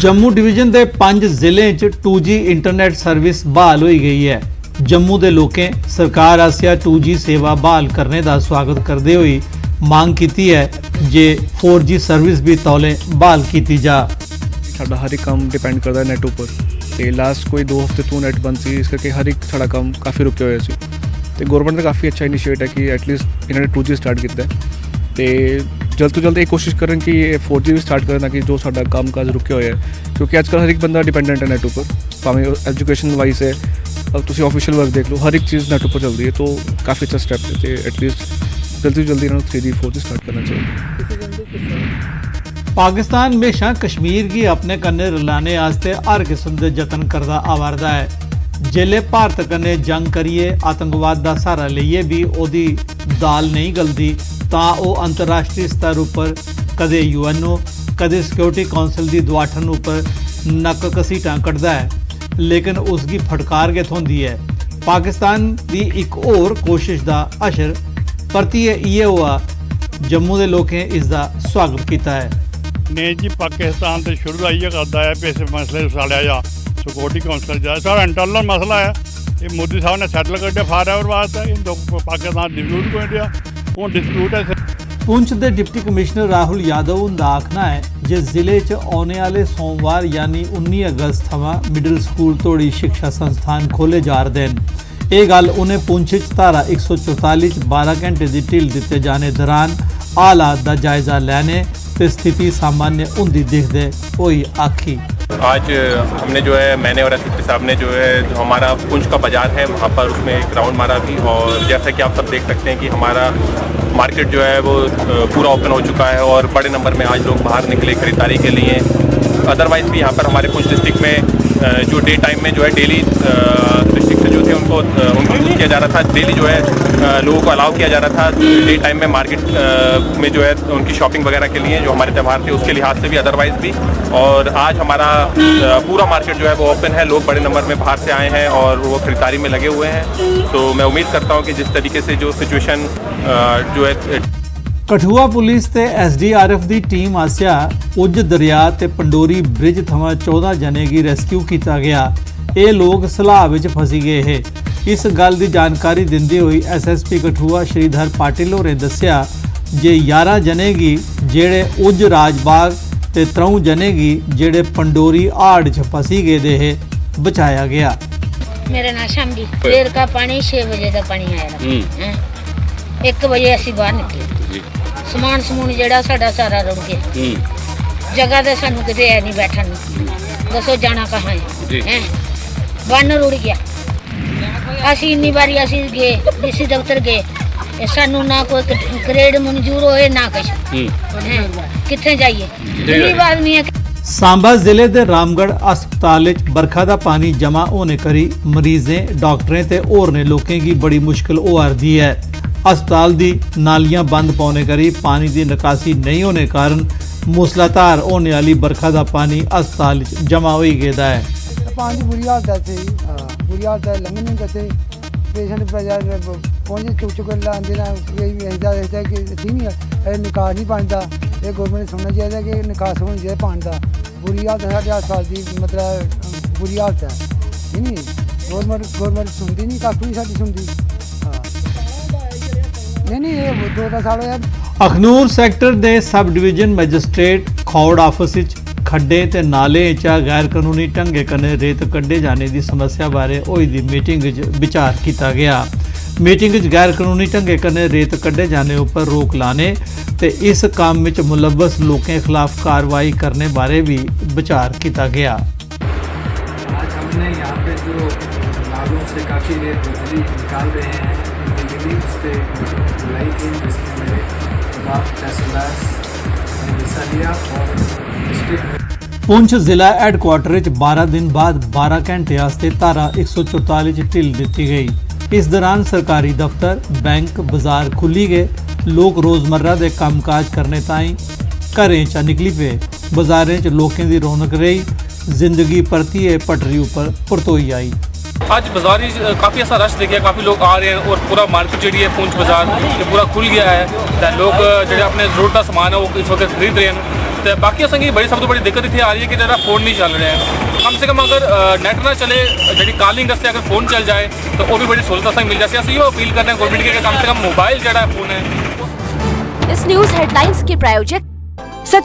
Jammu division के 5 ਜ਼ਿਲ੍ਹਿਆਂ 'ਚ 2G इंटरनेट सर्विस बहाल हो गई है। जम्मू के लोगों सरकार आसिया 2G सेवा बहाल करने का स्वागत करते हुए मांग की है जे 4G सर्विस भी तौले बहाल की जा। साडा हर एक काम डिपेंड करता है नैट उपर तो लास्ट कोई 2 हफ्ते तो नैट बंद सी, इस करके हर एक साडा काम काफ़ी रुके हुए सी। तो गौरमेंट ने काफ़ी अच्छा इनिशिएट है कि एटलीस्ट इन्होंने 2G स्टार्ट किया तो जल्द तो जल्द ये कोशिश करें कि 4G भी स्टार्ट करना कि जो साडा काम काज रुके हुए है, क्योंकि आजकल हर एक बंदा डिपेंडेंट है नैट उपर, भावें एजुकेशन वाइज है। अब तुम ऑफिशियल वर्क देख लो, हर एक चीज़ नैट उपर चल रही है, तो काफ़ी अच्छा स्टैप है। तो एटलीस्ट जल्दी तो जल्दी इन्होंने 3G 4G स्टार्ट करना चाहिए। पाकिस्तान हमेशा कश्मीर की अपने कन्ने रलाने वास्ते हर किस्म के जतन करता आवारदा है। जेले भारत कन्ने जंग करिए आतंकवाद का सहारा लईए भी ओदी दाल नहीं गलती, तो वह अंतरराष्ट्रीय स्तर पर कदे UNO कदे सिक्योरिटी काउंसिल की दुआठन उपर नक घसीटा कटदा है, लेकिन उसकी फटकार कित होंदी है। पाकिस्तान की एक होर कोशिश का असर परतिए ये हुआ, जम्मू के लोगों इसका स्वागत किया है। नहीं जी, पाकिस्तान तो शुरू इयै करता है भी इस मसले सालिया जा सिक्योरिटी काउंसिल जाए, सारा इंटरनल मसला है। ये मोदी साहब ने सैटल कर दिया फॉर एवर वास्ते, इन पाकिस्तान डिस्प्यूट कोई दिया हूँ डिस्प्यूट है। पुंछ के डिप्टी कमिश्नर राहुल यादव का आखना है जे जिले च आने वाले सोमवार यानी 19 अगस्त थमां मिडल स्कूल तोड़ी शिक्षा संस्थान खोले जा रहे हैं। ये गल उन्हें पुंछ धारा 144 12 घंटे की ढिल दिते जाने दौरान हालात का जायजा लेने ते स्थिति सामान्य होंदी दिखदे हुई आखी। आज हमने जो है मैंने और एसपी साहब ने जो है जो हमारा पुंछ का बाज़ार है वहाँ पर उसमें एक राउंड मारा भी, और जैसा कि आप सब देख सकते हैं कि हमारा मार्केट जो है वो पूरा ओपन हो चुका है और बड़े नंबर में आज लोग बाहर निकले खरीदारी के लिए। अदरवाइज़ भी यहाँ पर हमारे पुंछ डिस्ट्रिक्ट में जो डे टाइम में जो है डेली डिस्ट्रिक्ट से जो थे उनको यूज़ किया जा रहा था, डेली जो है लोगों को अलाउ किया जा रहा था डे टाइम में मार्केट में जो है उनकी शॉपिंग वगैरह के लिए, जो हमारे त्यौहार थे उसके लिहाज से भी अदरवाइज़ भी। और आज हमारा पूरा मार्केट जो है वो ओपन है, लोग बड़े नंबर में बाहर से आए हैं और वो खरीदारी में लगे हुए हैं। तो मैं उम्मीद करता हूँ कि जिस तरीके से जो सिचुएशन जो है कठुआ पुलिस ते SDRF की टीम आसिया उज दरिया ते पंडोरी ब्रिज थमां 14 जने की रेस्क्यू किया गया। ये लोग सलाह विच फसी गए हैं। इस गल की जानकारी दिंदे हुई SSP कठुआ श्रीधर पाटिल होरें दस्सिया जे 11 जने की जेड़े उज राजबाग ते 3 जने की जेड़े पंडोरी हाड़ च फसी गए थे बचाया गया। मेरा नाम शामली, देर का पानी 6 बजे का पानी आया, 1 बजे असी बाहर निकले, समान समून जेड़ा साडा सारा रुड़ गया। जगह तो सानू किते है नहीं बैठन, दसो जाना कहाँ है, बन रुड़ गया। असी इन्नी बारी असी गए DC दफ्तर गए, सानू ना कोई ग्रेड मंजूर होए ना कुछ, किथे जाइए गरीब आदमी है। सांबा जिले के रामगढ़ अस्पताल बरखा का पानी जमा होने करी मरीजें डॉक्टरें ते होरने लोगों की बड़ी मुश्किल हो रही है। अस्पताल की नालियां बंद पाने करी पानी की निकासी नहीं होने कारण मूसलाधार होने वाली बरखा का पानी अस्पताल जमा हो गया है। पानी बुरी हालत है, बुरी हालत है, लंघ नहीं करते पेशेंट पहुँचे चुक चुक लाते ना कि ठीक नहीं निकास नहीं बनता। ये गौरमेंट ने सुनना चाहिए कि निकास होनी चाहिए पानी का। बुरी हालत है साढ़े अस्पताल की, मतलब बुरी हालत है, ठीक नहीं। गौरमेंट सुनती नहीं, कक्ख नहीं साडी सुनती। नहीं ये 2 साल होया। अखनूर सैक्टर के sub division magistrate Khour office खड्डे ते नाले चा गैर कानूनी ढंगे कन्ने रेत कड्ढे जाने की समस्या बारे होई दी मीटिंग विचार किया गया। मीटिंग गैर कानूनी ढंगे कन्ने रेत कड्ढे जाने उपर रोक लाने ते इस काम में मुलव्वस लोगों के खिलाफ कार्रवाई करने बारे भी विचार किया गया। आज हमने यहाँ पे जो नालों से काफ़ी रेत बिजली निकाल रहे हैं, उस पर बुलाई थी, जिसमें मेरे तहसीलदार ने हिस्सा लिया और डिस्ट्रिक्ट पुंछ जिला हैडकुआटर 12 दिन बाद 12 घंटे वास्ते धारा 144 ढिल दी गई। इस दौरान सरकारी दफ्तर बैंक बाजार खुली गए, लोग रोज़मर्रा के काम काज करने ताईं घरें चा निकली पे। बाजारें च लोगों की रौनक रही, जिंदगी परतिए पटरी उपर परतोई आई। आज बाजार ही काफ़ी ऐसा रश देखिए, काफ़ी लोग आ रहे हैं और पूरा मार्केट जी है पुंछ बाजार ये पूरा खुल गया है। तो लोग जो अपने जरूरत का समान है वो इस वक्त खरीद रहे हैं। है। बाकी असेंगी बड़ी सब तो बड़ी दिक्कत इतनी आ रही है कि जरा फोन नहीं चल रहे हैं। कम से कम अगर नेट ना चले जी कॉलिंग से अगर फोन चल जाए तो वो भी बड़ी सहूलत असें मिल जाए। असं अपील कर रहे हैं गवर्नमेंट के कम से कम मोबाइल जरा फोन है। इस न्यूज़ हेडलाइंस के प्रायोजक